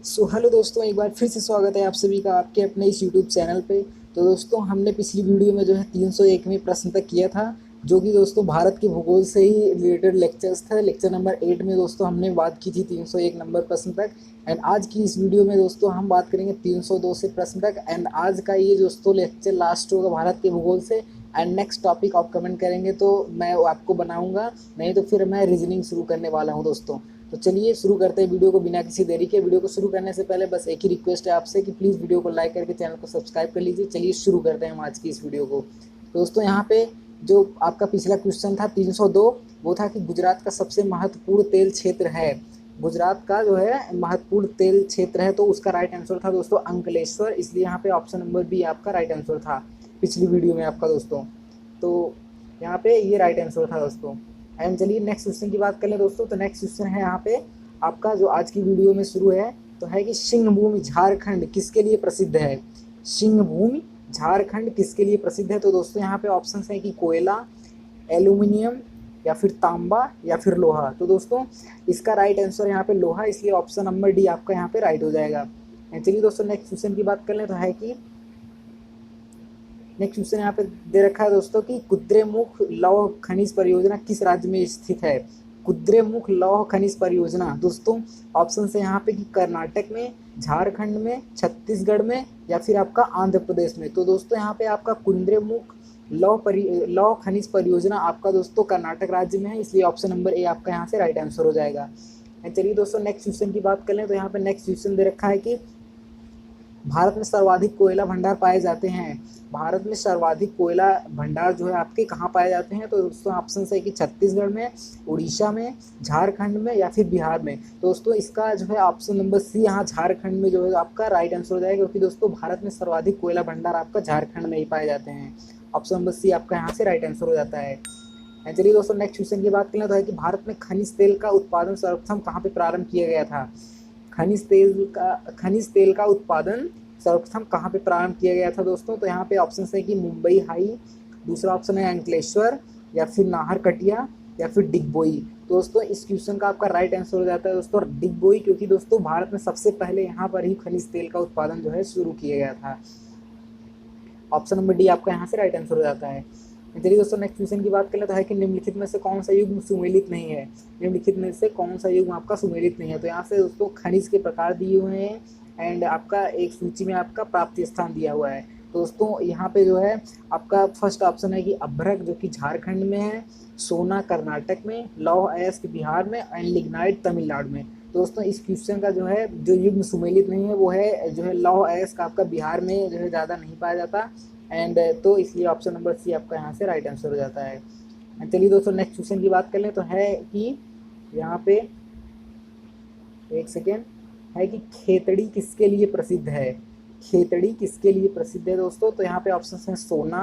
Hello दोस्तों, एक बार फिर से स्वागत है आप सभी का आपके अपने इस यूट्यूब चैनल पे। तो दोस्तों, हमने पिछली वीडियो में जो है 301वें प्रश्न तक किया था, जो कि दोस्तों भारत के भूगोल से ही रिलेटेड लेक्चर्स था। लेक्चर नंबर 8 में दोस्तों हमने बात की थी 301 नंबर प्रश्न तक। एंड आज की इस वीडियो में दोस्तों हम बात करेंगे 302 से प्रश्न तक। एंड आज का ये दोस्तों लेक्चर लास्ट होगा भारत के भूगोल से। एंड नेक्स्ट टॉपिक आप कमेंट करेंगे तो मैं आपको बनाऊंगा, नहीं तो फिर मैं रीजनिंग शुरू करने वाला हूँ दोस्तों। तो चलिए शुरू करते हैं वीडियो को बिना किसी देरी के। वीडियो को शुरू करने से पहले बस एक ही रिक्वेस्ट है आपसे कि प्लीज़ वीडियो को लाइक करके चैनल को सब्सक्राइब कर लीजिए। चलिए शुरू करते हैं हम आज की इस वीडियो को। तो दोस्तों, यहाँ पे जो आपका पिछला क्वेश्चन था 302, वो था कि गुजरात का सबसे महत्वपूर्ण तेल क्षेत्र है। गुजरात का जो है महत्वपूर्ण तेल क्षेत्र है, तो उसका राइट आंसर था दोस्तों अंकलेश्वर। इसलिए यहाँ पे ऑप्शन नंबर बी आपका राइट आंसर था पिछली वीडियो में आपका दोस्तों। तो यहाँ पे ये राइट आंसर था दोस्तों। एंड चलिए नेक्स्ट क्वेश्चन की बात कर लें दोस्तों। तो नेक्स्ट क्वेश्चन है यहाँ पे आपका जो आज की वीडियो में शुरू है, तो है कि सिंहभूमि झारखंड किसके लिए प्रसिद्ध है। सिंहभूमि झारखंड किसके लिए प्रसिद्ध है। तो दोस्तों यहाँ पे ऑप्शन है कि कोयला, एल्यूमिनियम, या फिर तांबा, या फिर लोहा। तो दोस्तों इसका राइट आंसर यहाँ पे लोहा, इसलिए ऑप्शन नंबर डी आपका यहाँ पे राइट हो जाएगा। चलिए दोस्तों नेक्स्ट क्वेश्चन की बात कर लें, तो है कि नेक्स्ट क्वेश्चन यहाँ पे दे रखा है दोस्तों कि कुद्रेमुख लौह खनिज परियोजना किस राज्य में स्थित है। कुद्रेमुख लौह खनिज परियोजना दोस्तों ऑप्शन है यहाँ पे कि कर्नाटक में, झारखंड में, छत्तीसगढ़ में, या फिर आपका आंध्र प्रदेश में। तो दोस्तों यहाँ पे आपका कुद्रेमुख लौह खनिज परियोजना आपका दोस्तों कर्नाटक राज्य में है, इसलिए ऑप्शन नंबर ए आपका यहाँ से राइट आंसर हो जाएगा। चलिए दोस्तों नेक्स्ट क्वेश्चन की बात कर लें, तो यहाँ पे नेक्स्ट क्वेश्चन दे रखा है कि भारत में सर्वाधिक कोयला भंडार पाए जाते हैं। भारत में सर्वाधिक कोयला भंडार जो है आपके कहाँ पाए जाते हैं। तो दोस्तों ऑप्शन है कि छत्तीसगढ़ में, उड़ीसा में, झारखंड में, या फिर बिहार में। तो दोस्तों इसका जो है ऑप्शन नंबर सी यहाँ झारखंड में जो है आपका राइट आंसर हो जाएगा, क्योंकि दोस्तों भारत में सर्वाधिक कोयला भंडार आपका झारखंड में ही पाए जाते हैं। ऑप्शन नंबर सी आपका यहाँ से राइट आंसर हो जाता है। चलिए दोस्तों नेक्स्ट क्वेश्चन की बात करें, तो है कि भारत में खनिज तेल का उत्पादन सर्वप्रथम कहाँ पे प्रारंभ किया गया था। खनिज तेल का उत्पादन सर्वप्रथम कहाँ पे प्रारंभ किया गया था दोस्तों। तो यहाँ पे ऑप्शन है कि मुंबई हाई, दूसरा ऑप्शन है अंकलेश्वर, या फिर नाहरकटिया, या फिर डिगबोई। तो दोस्तों इस क्वेश्चन का आपका राइट आंसर हो जाता है दोस्तों डिगबोई, क्योंकि दोस्तों भारत में सबसे पहले यहाँ पर ही खनिज तेल का उत्पादन जो है शुरू किया गया था। ऑप्शन नंबर डी आपका यहाँ से राइट आंसर हो जाता है। चलिए दोस्तों नेक्स्ट क्वेश्चन की बात कर लेते हैं कि निम्नलिखित में से कौन सा युग्म सुमेलित नहीं है। निम्नलिखित में से कौन सा युग्म आपका सुमेलित नहीं है। तो यहाँ से दोस्तों खनिज के प्रकार दिए हुए हैं, एंड आपका एक सूची में आपका प्राप्ति स्थान दिया हुआ है। तो दोस्तों यहाँ पे जो है आपका फर्स्ट ऑप्शन है कि अभ्रक, जो कि झारखंड में है, सोना कर्नाटक में, लौह अयस्क बिहार में, एंड लिग्नाइट तमिलनाडु में। तो दोस्तों इस क्वेश्चन का जो है जो युग्म सुमेलित नहीं है वो है जो है लौह अयस्क आपका बिहार में जो है ज़्यादा नहीं पाया जाता। एंड तो इसलिए ऑप्शन नंबर सी आपका यहाँ से राइट आंसर हो जाता है। चलिए दोस्तों नेक्स्ट क्वेश्चन की बात कर लें, तो है कि यहाँ पे एक सेकेंड है कि खेतड़ी किसके लिए प्रसिद्ध है। खेतड़ी किसके लिए प्रसिद्ध है दोस्तों। तो यहाँ पे ऑप्शन है सोना,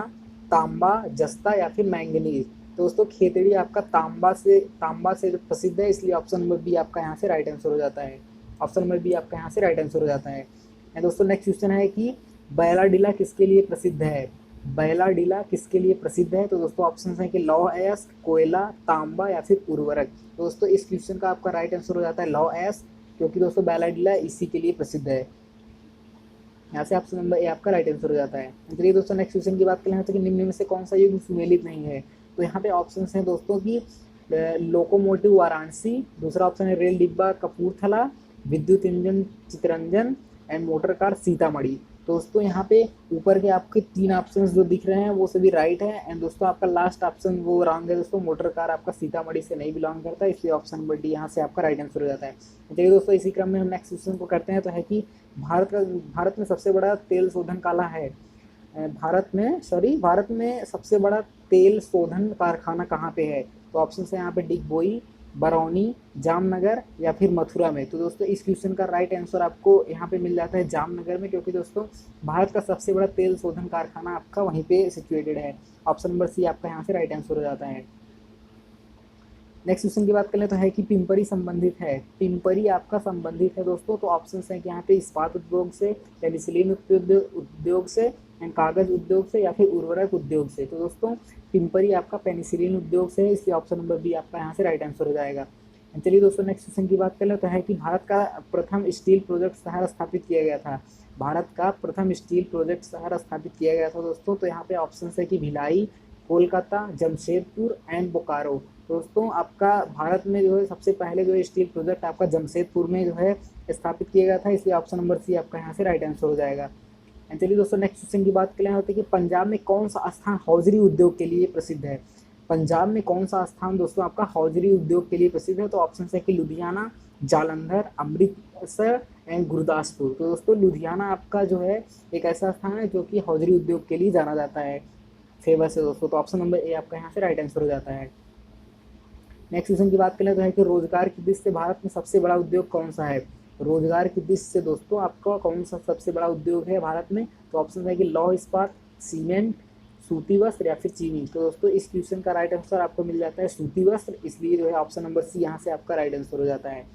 तांबा, जस्ता, या फिर मैंगनीज। तो दोस्तों खेतड़ी आपका तांबा से जो प्रसिद्ध है, इसलिए ऑप्शन नंबर बी आपका यहाँ से राइट आंसर हो जाता है। ऑप्शन नंबर बी आपका यहाँ से राइट आंसर हो जाता है। दोस्तों नेक्स्ट क्वेश्चन है कि बैलाडीला किसके लिए प्रसिद्ध है। बैलाडीला किसके लिए प्रसिद्ध है। तो दोस्तों ऑप्शन है कि लौह अयस्क, कोयला, तांबा, या फिर उर्वरक। तो दोस्तों इस क्वेश्चन का आपका राइट आंसर हो जाता है लौह अयस्क, क्योंकि दोस्तों बैलाडीला इसी के लिए प्रसिद्ध है। यहाँ से ऑप्शन नंबर ए आपका राइट आंसर हो जाता है। चलिए दोस्तों नेक्स्ट क्वेश्चन की बात करें, तो कि निम्न में से कौन सा युग्म सुमेलित नहीं है। तो यहाँ पे ऑप्शन हैं दोस्तों की लोकोमोटिव वाराणसी, दूसरा ऑप्शन है रेल डिब्बा कपूरथला, विद्युत engine Chittaranjan, and motor car Sitamarhi. दोस्तों यहाँ पे ऊपर के आपके 3 ऑप्शन जो दिख रहे हैं वो सभी राइट है। एंड दोस्तों आपका लास्ट ऑप्शन वो रॉन्ग है दोस्तों, मोटर कार आपका सीतामढ़ी से नहीं बिलोंग करता, इसलिए ऑप्शन नंबर डी यहाँ से आपका राइट आंसर हो जाता है। चलिए दोस्तों इसी क्रम में हम नेक्स्ट क्वेश्चन को करते हैं, तो है कि भारत में सबसे बड़ा तेल शोधन काला है। भारत में सबसे बड़ा तेल शोधन कारखाना कहाँ पे है। तो ऑप्शन है यहाँ पे डिगबोई, बरौनी, जामनगर, या फिर मथुरा में। तो दोस्तों इस क्वेश्चन का राइट आंसर आपको यहाँ पे मिल जाता है जामनगर में, क्योंकि दोस्तों भारत का सबसे बड़ा तेल शोधन कारखाना आपका वहीं पे सिचुएटेड है। ऑप्शन नंबर सी आपका यहाँ से राइट आंसर हो जाता है। नेक्स्ट क्वेश्चन की बात करें, तो है कि पिंपरी संबंधित है। पिंपरी आपका संबंधित है दोस्तों। तो ऑप्शन है कि यहाँ पे इस्पात उद्योग से, पेनिसिलिन उद्योग से, एंड कागज उद्योग से, या फिर उर्वरक उद्योग से। तो दोस्तों पिंपरी आपका पेनिसिलिन उद्योग से है, इसलिए ऑप्शन नंबर बी आपका यहाँ से राइट आंसर हो जाएगा। चलिए दोस्तों नेक्स्ट क्वेश्चन की बात कर लेते हैं कि भारत का प्रथम स्टील प्रोजेक्ट शहर स्थापित किया गया था। भारत का प्रथम स्टील प्रोजेक्ट शहर स्थापित किया गया था दोस्तों। तो यहाँ पे ऑप्शन है कि भिलाई, कोलकाता, जमशेदपुर एंड बोकारो। दोस्तों आपका भारत में जो है सबसे पहले जो है स्टील प्रोजेक्ट आपका जमशेदपुर में जो है स्थापित किया गया था, इसलिए ऑप्शन नंबर सी आपका यहाँ से राइट आंसर हो जाएगा। एंड चलिए दोस्तों नेक्स्ट क्वेश्चन की बात करें होती है कि पंजाब में कौन सा स्थान हौजरी उद्योग के लिए प्रसिद्ध है। पंजाब में कौन सा स्थान दोस्तों आपका हौजरी उद्योग के लिए प्रसिद्ध है। तो ऑप्शन है कि लुधियाना, जालंधर, अमृतसर एंड गुरदासपुर। तो दोस्तों लुधियाना आपका जो है एक ऐसा स्थान है जो कि हौजरी उद्योग के लिए जाना जाता है, फेमस है दोस्तों। तो ऑप्शन नंबर ए आपका यहाँ से राइट आंसर हो जाता है। नेक्स्ट क्वेश्चन की बात करें तो है कि रोजगार की दृष्टि से भारत में सबसे बड़ा उद्योग कौन सा है। रोजगार की दृष्टि से दोस्तों आपका कौन सा सबसे बड़ा उद्योग है भारत में। तो ऑप्शन है कि लौह इस्पात, सीमेंट, सूती वस्त्र या फिर चीनी। तो दोस्तों इस क्वेश्चन का राइट आंसर आपको मिल जाता है सूती वस्त्र, इसलिए जो है ऑप्शन नंबर सी यहाँ से आपका राइट आंसर हो जाता है।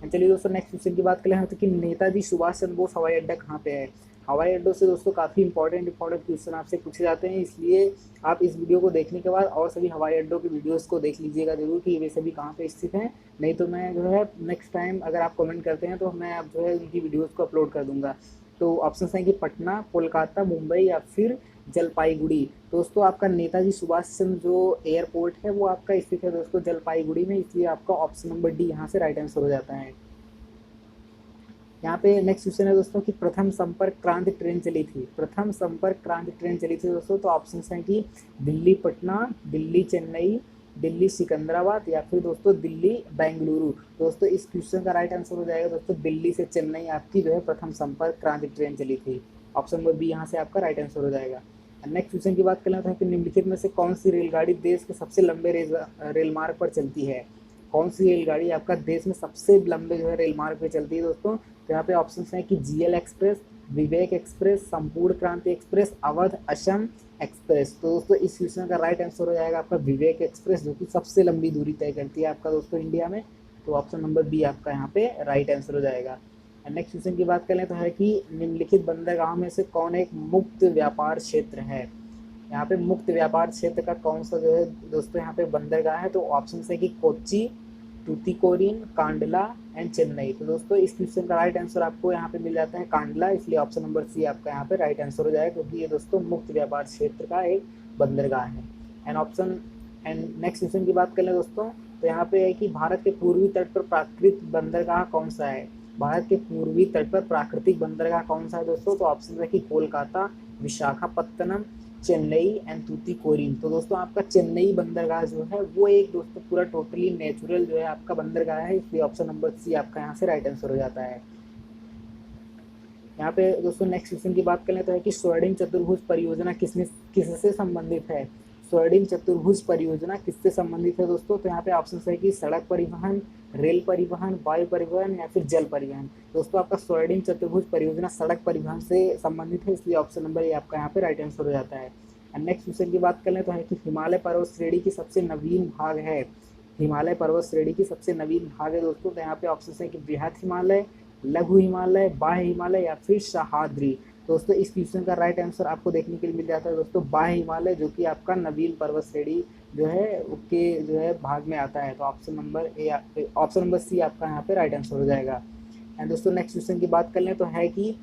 चलिए दोस्तों नेक्स्ट क्वेश्चन की बात करें तो कि नेताजी सुभाष चंद्र बोस हवाई अड्डा कहाँ पे है। हवाई अड्डों से दोस्तों काफ़ी इंपॉर्टेंट क्वेश्चन आपसे पूछे जाते हैं, इसलिए आप इस वीडियो को देखने के बाद और सभी हवाई अड्डों के वीडियोस को देख लीजिएगा जरूर कि वे सभी कहाँ पे स्थित हैं। नहीं तो मैं जो है नेक्स्ट टाइम अगर आप कमेंट करते हैं तो मैं आप जो है उनकी वीडियोस को अपलोड कर दूंगा। तो ऑप्शन हैं कि पटना, कोलकाता, मुंबई या फिर जलपाईगुड़ी। दोस्तों आपका नेताजी सुभाष चंद्र जो एयरपोर्ट है वो आपका स्थित है दोस्तों जलपाईगुड़ी में, इसलिए आपका ऑप्शन नंबर डी यहाँ से राइट आंसर हो जाता है। यहाँ पे नेक्स्ट क्वेश्चन है दोस्तों कि प्रथम संपर्क क्रांति ट्रेन चली थी। प्रथम संपर्क क्रांति ट्रेन चली थी दोस्तों। तो ऑप्शन हैं कि दिल्ली पटना, दिल्ली चेन्नई, दिल्ली सिकंदराबाद या फिर दोस्तों दिल्ली बेंगलुरु। दोस्तों इस क्वेश्चन का राइट आंसर हो जाएगा दोस्तों दिल्ली से चेन्नई आपकी जो है प्रथम संपर्क क्रांति ट्रेन चली थी। ऑप्शन नंबर बी यहाँ से आपका राइट आंसर हो जाएगा। नेक्स्ट क्वेश्चन की बात कर लेते हैं कि निम्नलिखित में से कौन सी रेलगाड़ी देश के सबसे लंबे रेल मार्ग पर चलती है। कौन सी रेलगाड़ी आपका देश में सबसे लंबे जो है रेल मार्ग पे चलती है दोस्तों। तो यहाँ पे ऑप्शन हैं कि जीएल एक्सप्रेस, विवेक एक्सप्रेस, संपूर्ण क्रांति एक्सप्रेस, अवध असम एक्सप्रेस। तो दोस्तों इस क्वेश्चन का राइट आंसर हो जाएगा आपका विवेक एक्सप्रेस, जो कि सबसे लंबी दूरी तय करती है आपका दोस्तों इंडिया में। तो ऑप्शन नंबर बी आपका यहाँ पे राइट आंसर हो जाएगा। नेक्स्ट क्वेश्चन की बात करें तो है कि निम्नलिखित बंदरगाहों में से कौन एक मुक्त व्यापार क्षेत्र है। यहाँ पे मुक्त व्यापार क्षेत्र का कौन सा जो है दोस्तों यहाँ पे बंदरगाह है। तो ऑप्शन है कि कोच्चि, टूटिकोरिन, कांडला एंड चेन्नई। तो दोस्तों इस क्वेश्चन का राइट आंसर आपको यहाँ पे मिल जाता है कांडला, इसलिए ऑप्शन नंबर सी आपका यहाँ पे राइट आंसर हो जाएगा, क्योंकि ये दोस्तों मुक्त व्यापार क्षेत्र का एक बंदरगाह है। एंड नेक्स्ट क्वेश्चन की बात कर लें दोस्तों, तो यहाँ पे है कि भारत के पूर्वी तट पर प्राकृतिक बंदरगाह कौन सा है। भारत के पूर्वी तट पर प्राकृतिक बंदरगाह कौन सा है दोस्तों। तो ऑप्शन है कि कोलकाता, विशाखापत्तनम, चेन्नई एंड तूतीकोरिन। तो दोस्तों आपका चेन्नई बंदरगाह जो है वो एक दोस्तों पूरा टोटली नेचुरल जो है आपका बंदरगाह है, इसलिए ऑप्शन नंबर सी आपका यहाँ से राइट आंसर हो जाता है। यहाँ पे दोस्तों नेक्स्ट क्वेश्चन की बात करें तो है कि स्वर्णिम चतुर्भुज परियोजना किससे संबंधित है। स्वर्णिम चतुर्भुज परियोजना किससे संबंधित है दोस्तों। तो यहाँ पे ऑप्शन है कि सड़क परिवहन, रेल परिवहन, वायु परिवहन या फिर जल परिवहन। दोस्तों आपका स्वर्णिम चतुर्भुज परियोजना सड़क परिवहन से संबंधित है, इसलिए ऑप्शन नंबर ए आपका यहाँ पे राइट आंसर हो जाता है। नेक्स्ट क्वेश्चन की बात करें तो है कि हिमालय पर्वत श्रेणी की सबसे नवीन भाग है। हिमालय पर्वत श्रेणी की सबसे नवीन भाग है दोस्तों। तो यहाँ पे ऑप्शन है कि बृहद हिमालय, लघु हिमालय, बाह्य हिमालय या फिर सह्याद्री। दोस्तों इस क्वेश्चन का राइट आंसर आपको देखने के लिए मिल जाता है दोस्तों बाह्य हिमालय, जो कि आपका नवीन पर्वत श्रेणी जो है उसके जो है भाग में आता है। तो ऑप्शन नंबर सी आपका यहाँ पे राइट आंसर हो जाएगा। एंड दोस्तों नेक्स्ट क्वेश्चन की बात कर लें तो है कि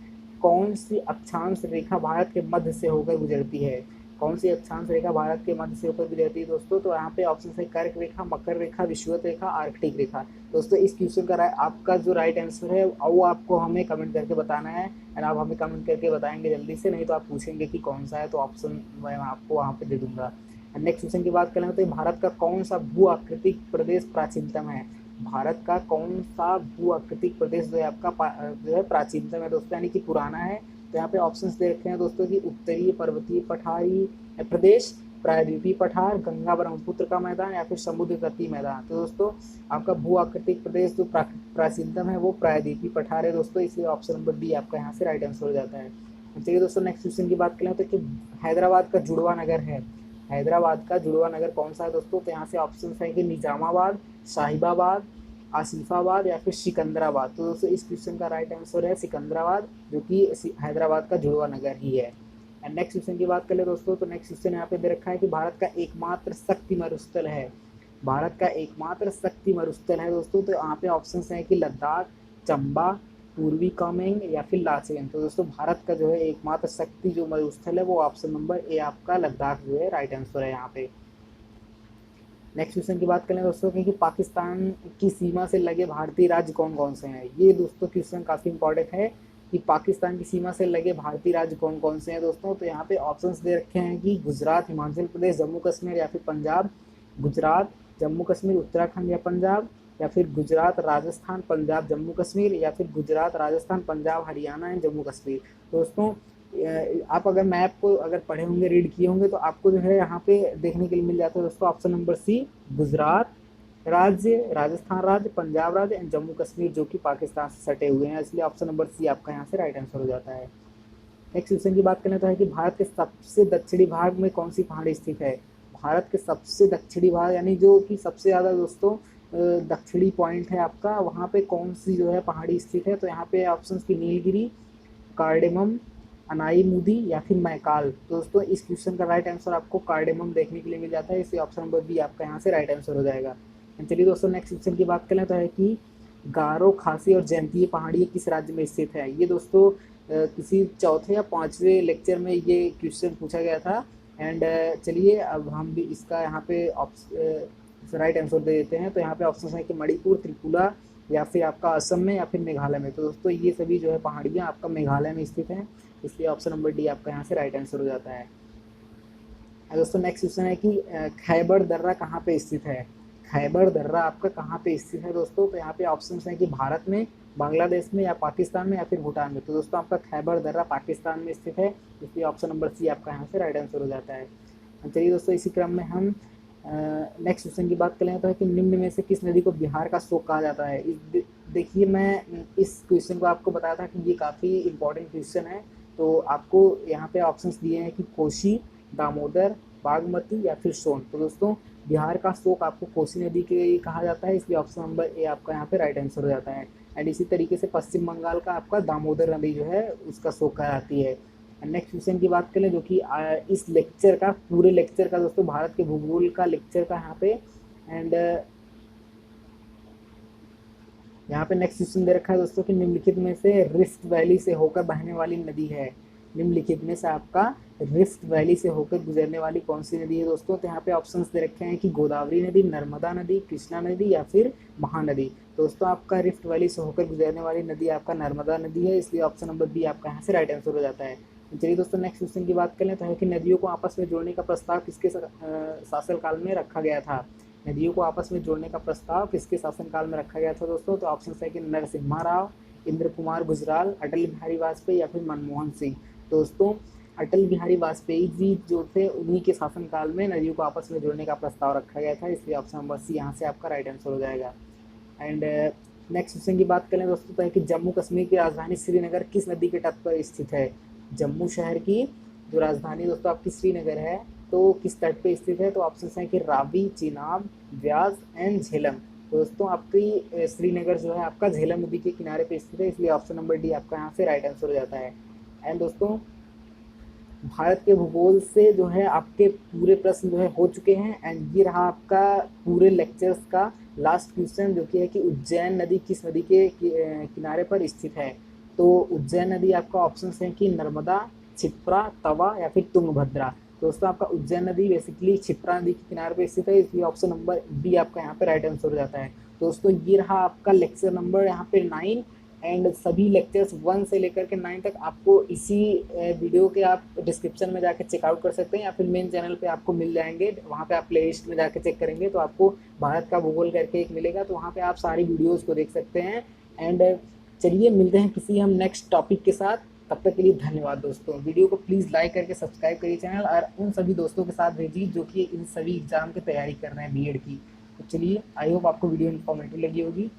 कौन सी अक्षांश रेखा भारत के मध्य से होकर गुजरती है। कौन सी अक्षांश रेखा भारत के मध्य से होकर गुजरती है दोस्तों। तो यहाँ पे ऑप्शन है कर्क रेखा, मकर रेखा, विषुवत रेखा, आर्कटिक रेखा। दोस्तों इस क्वेश्चन का आपका जो राइट आंसर है वो आपको हमें कमेंट करके बताना है, एंड आप हमें कमेंट करके बताएंगे जल्दी से, नहीं तो आप पूछेंगे कि कौन सा है, तो ऑप्शन मैं आपको वहाँ पे दे दूंगा। नेक्स्ट क्वेश्चन की बात करें तो भारत का कौन सा भू आकृतिक प्रदेश प्राचीनतम है। भारत का कौन सा भू आकृतिक प्रदेश जो है आपका जो है प्राचीनतम है दोस्तों, यानी कि पुराना है। तो यहाँ पे ऑप्शंस दे रखे हैं दोस्तों कि उत्तरीय पर्वतीय पठारी प्रदेश, प्रायद्वीपीय पठार, गंगा ब्रह्मपुत्र का मैदान या फिर समुद्र तटीय मैदान। तो दोस्तों आपका भू आकृतिक प्रदेश जो प्राचीनतम है वो प्रायद्वीपीय पठार है दोस्तों, इसलिए ऑप्शन नंबर डी आपका यहाँ से राइट आंसर हो जाता है। चलिए दोस्तों नेक्स्ट क्वेश्चन की बात करें तो कि हैदराबाद का जुड़वा नगर है। हैदराबाद का जुड़वा नगर कौन सा है दोस्तों। तो यहाँ से ऑप्शन है कि निजामाबाद, साहिबाबाद, आसिफाबाद या फिर सिकंदराबाद। तो दोस्तों इस क्वेश्चन का राइट आंसर है सिकंदराबाद, जो कि हैदराबाद का जुड़वा नगर ही है। एंड नेक्स्ट क्वेश्चन की बात कर ले दोस्तों, तो नेक्स्ट क्वेश्चन यहाँ पे दे रखा है कि भारत का एकमात्र शक्ति मरुस्थल है। भारत का एकमात्र शक्ति मरुस्थल है दोस्तों, तो यहाँ पे ऑप्शन है कि लद्दाख, चंबा, पूर्वी कामेंग या फिर लाचेन। तो दोस्तों भारत का जो है एकमात्र शक्ति जो मरुस्थल है वो ऑप्शन नंबर ए आपका लद्दाख जो है राइट आंसर है यहाँ पे। नेक्स्ट क्वेश्चन की बात करें दोस्तों कि पाकिस्तान की सीमा से लगे भारतीय राज्य कौन कौन से हैं। ये दोस्तों क्वेश्चन काफ़ी इंपॉर्टेंट है कि पाकिस्तान की सीमा से लगे भारतीय राज्य कौन कौन से हैं दोस्तों। तो यहाँ पे ऑप्शंस दे रखे हैं कि गुजरात, हिमाचल प्रदेश, जम्मू कश्मीर या फिर पंजाब। गुजरात, जम्मू कश्मीर, उत्तराखंड या पंजाब, या फिर गुजरात, राजस्थान, पंजाब, जम्मू कश्मीर, या फिर गुजरात, राजस्थान, पंजाब, हरियाणा एंड जम्मू कश्मीर। दोस्तों आप अगर मैप को अगर पढ़े होंगे, रीड किए होंगे, तो आपको जो है यहाँ पे देखने के लिए मिल जाता है दोस्तों ऑप्शन नंबर सी, गुजरात राज्य, राजस्थान राज्य, पंजाब राज्य एंड जम्मू कश्मीर, जो कि पाकिस्तान से सटे हुए हैं, इसलिए ऑप्शन नंबर सी आपका यहाँ से राइट आंसर हो जाता है। नेक्स्ट क्वेश्चन की बात करें तो है कि भारत के सबसे दक्षिणी भाग में कौन सी पहाड़ी स्थित है। भारत के सबसे दक्षिणी भाग यानी जो कि सबसे ज़्यादा दोस्तों दक्षिणी पॉइंट है आपका, वहाँ पे कौन सी जो है पहाड़ी स्थित है। तो यहाँ पे ऑप्शन की नीलगिरी, कार्डेमम, अनाई या फिर मैकाल। दोस्तों इस क्वेश्चन का राइट आंसर आपको कार्डेमम देखने के लिए मिल जाता है, इसलिए ऑप्शन नंबर बी आपका यहाँ से राइट आंसर हो जाएगा। चलिए दोस्तों नेक्स्ट क्वेश्चन की बात करें तो है कि गारो, खासी और जयंतीय पहाड़ी किस राज्य में स्थित है। ये दोस्तों किसी चौथे या पांचवें लेक्चर में ये क्वेश्चन पूछा गया था। एंड चलिए अब हम भी इसका यहाँ पे राइट आंसर दे देते हैं। तो यहाँ पे ऑप्शन है कि मणिपुर, त्रिपुरा या फिर आपका असम में या फिर मेघालय में। तो दोस्तों ये सभी जो है पहाड़ियाँ आपका मेघालय में स्थित हैं, इसलिए ऑप्शन नंबर डी आपका यहाँ से राइट आंसर हो जाता है। दोस्तों नेक्स्ट क्वेश्चन है कि खैबर दर्रा कहाँ पे स्थित है। खैबर दर्रा आपका कहाँ पे स्थित है दोस्तों। तो यहाँ पे ऑप्शन है कि भारत में, बांग्लादेश में या पाकिस्तान में या फिर भूटान में। तो दोस्तों आपका खैबर दर्रा पाकिस्तान में स्थित है, इसलिए ऑप्शन नंबर सी आपका यहाँ से राइट आंसर हो जाता है। चलिए दोस्तों इसी क्रम में हम नेक्स्ट क्वेश्चन की बात करें तो है कि निम्न में से किस नदी को बिहार का शोक कहा जाता है। देखिए मैं इस क्वेश्चन को आपको बताया था कि ये काफ़ी इंपॉर्टेंट क्वेश्चन है। तो आपको यहाँ पे ऑप्शंस दिए हैं कि कोसी, दामोदर, बागमती या फिर सोन। तो दोस्तों बिहार का शोक आपको कोसी नदी के कहा जाता है, इसलिए ऑप्शन नंबर ए आपका यहाँ पे राइट आंसर हो जाता है। एंड इसी तरीके से पश्चिम बंगाल का आपका दामोदर नदी जो है उसका शोक कहलाती है। नेक्स्ट क्वेश्चन की बात करें जो कि इस लेक्चर का, पूरे लेक्चर का दोस्तों भारत के भूगोल का लेक्चर का यहाँ पे। एंड यहाँ पे नेक्स्ट क्वेश्चन दे रखा है दोस्तों कि निम्नलिखित में से रिफ्ट वैली से होकर बहने वाली नदी है। निम्नलिखित में से आपका रिफ्ट वैली से होकर गुजरने वाली कौन सी नदी है दोस्तों। तो यहाँ पे ऑप्शंस दे रखे हैं कि गोदावरी नदी, नर्मदा नदी, कृष्णा नदी या फिर महानदी। दोस्तों आपका रिफ्ट वैली से होकर गुजरने वाली नदी आपका नर्मदा नदी है, इसलिए ऑप्शन नंबर बी आपका यहाँ से राइट आंसर हो जाता है। चलिए दोस्तों नेक्स्ट क्वेश्चन की बात करें तो है कि नदियों को आपस में जोड़ने का प्रस्ताव किसके शासनकाल में रखा गया था। नदियों को आपस में जोड़ने का प्रस्ताव किसके शासनकाल में रखा गया था दोस्तों। तो ऑप्शन है कि नरसिम्हा राव, इंद्र कुमार गुजराल, अटल बिहारी वाजपेयी या फिर मनमोहन सिंह। दोस्तों अटल बिहारी वाजपेयी जी जो थे उन्हीं के शासनकाल में नदियों को आपस में जोड़ने का प्रस्ताव रखा गया था, इसलिए ऑप्शन नंबर सी यहाँ से आपका राइट आंसर हो जाएगा। एंड नेक्स्ट क्वेश्चन की बात करें दोस्तों तो है कि जम्मू कश्मीर की राजधानी श्रीनगर किस नदी के तट पर स्थित है। जम्मू शहर की जो राजधानी दोस्तों आपकी श्रीनगर है तो किस तट पे स्थित है। तो ऑप्शन है कि रावी, चिनाब, व्यास एंड झेलम। दोस्तों आपकी श्रीनगर जो है आपका झेलम नदी के किनारे पे स्थित है, इसलिए ऑप्शन नंबर डी आपका यहाँ से राइट आंसर हो जाता है। एंड दोस्तों भारत के भूगोल से जो है आपके पूरे प्रश्न जो है हो चुके हैं। एंड ये रहा आपका पूरे लेक्चर्स का लास्ट क्वेश्चन जो कि है कि उज्जैन नदी किस नदी के किनारे पर स्थित है। तो उज्जैन नदी आपका ऑप्शन है कि नर्मदा, क्षिप्रा, तवा या फिर तुंगभद्रा। दोस्तों आपका उज्जैन नदी बेसिकली क्षिप्रा नदी के किनारे पर स्थित है, इसलिए ऑप्शन नंबर बी आपका यहाँ पे राइट आंसर हो जाता है। दोस्तों ये रहा आपका लेक्चर नंबर यहाँ पे 9। एंड सभी लेक्चर्स 1 से लेकर के 9 तक आपको इसी वीडियो के आप डिस्क्रिप्शन में जाके चेकआउट कर सकते हैं या फिर मेन चैनल पे आपको मिल जाएंगे। वहाँ पे आप प्ले लिस्ट में जाके चेक करेंगे तो आपको भारत का भूगोल करके एक मिलेगा, तो वहाँ पे आप सारी वीडियोज़ को देख सकते हैं। एंड चलिए मिलते हैं किसी हम नेक्स्ट टॉपिक के साथ, तब तक के लिए धन्यवाद दोस्तों। वीडियो को प्लीज़ लाइक करके सब्सक्राइब करिए चैनल, और उन सभी दोस्तों के साथ भेजिए जो कि इन सभी एग्जाम की तैयारी कर रहे हैं बीएड की। तो चलिए आई होप आपको वीडियो इन्फॉर्मेटिव लगी होगी।